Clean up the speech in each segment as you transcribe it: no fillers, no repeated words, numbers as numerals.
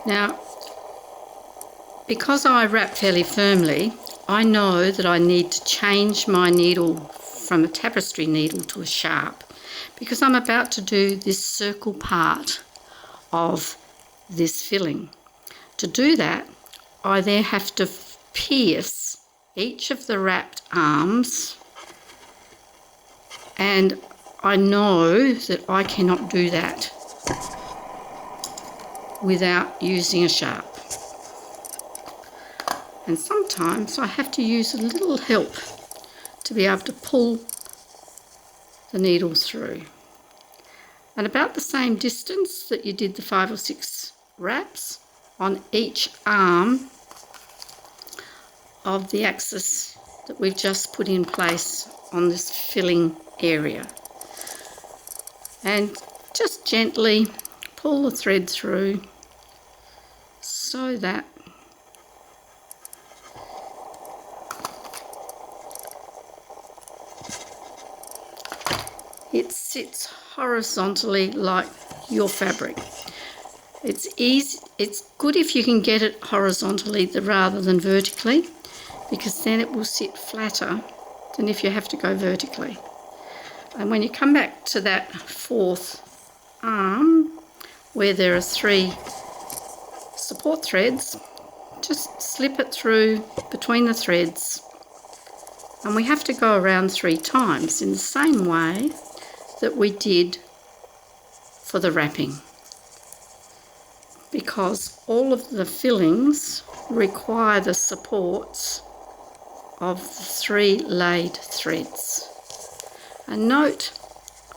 Now, because I wrap fairly firmly, I know that I need to change my needle from a tapestry needle to a sharp, because I'm about to do this circle part of this filling. To do that, I then have to pierce each of the wrapped arms, and I know that I cannot do that without using a sharp. And sometimes I have to use a little help to be able to pull the needle through. And about the same distance that you did the 5 or 6 wraps on each arm of the axis that we've just put in place on this filling area. And just gently pull the thread through so that it sits horizontally like your fabric. It's easy. It's good if you can get it horizontally rather than vertically, because then it will sit flatter than if you have to go vertically. And when you come back to that 4th arm where there are 3 support threads, just slip it through between the threads, and we have to go around 3 times in the same way that we did for the wrapping, because all of the fillings require the supports of the 3 laid threads. And note,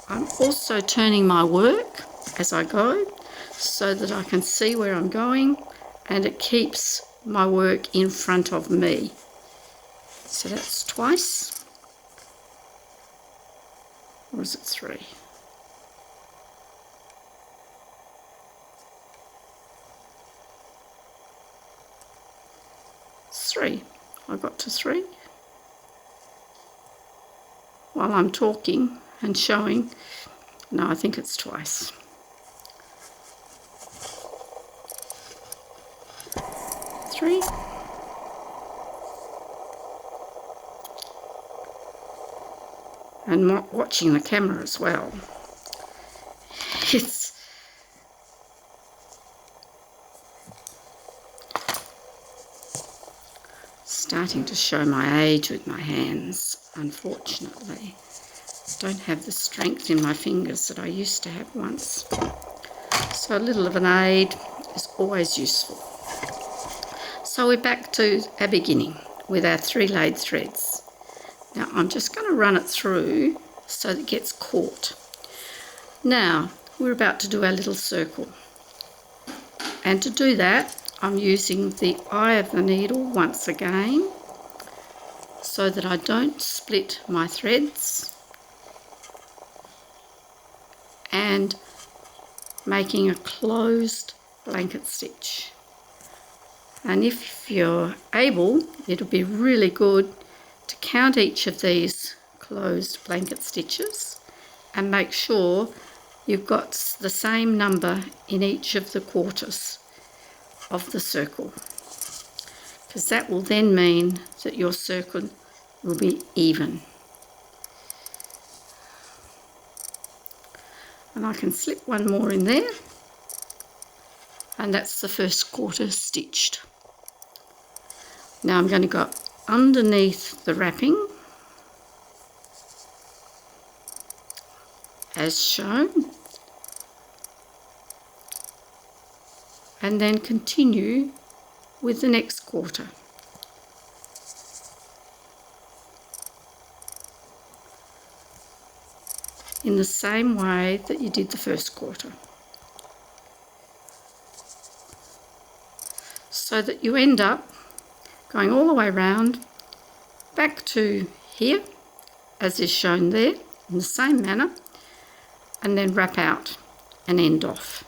I'm also turning my work as I go so that I can see where I'm going, and it keeps my work in front of me. So that's twice. Or is it 3? It's 3. I got to 3 while I'm talking and showing. No, I think it's twice. 3. And watching the camera as well. It's starting to show my age with my hands, unfortunately. Don't have the strength in my fingers that I used to have once. So a little of an aid is always useful. So we're back to our beginning with our 3 laid threads. Now I'm just going to run it through so that it gets caught. Now we're about to do our little circle. And to do that, I'm using the eye of the needle once again so that I don't split my threads, and making a closed blanket stitch. And if you're able, it'll be really good to count each of these closed blanket stitches and make sure you've got the same number in each of the quarters of the circle, because that will then mean that your circle will be even. And I can slip one more in there, and that's the first quarter stitched. Now I'm going to go underneath the wrapping as shown, and then continue with the next quarter. In the same way that you did the first quarter, so that you end up going all the way around back to here as is shown there in the same manner, and then wrap out and end off.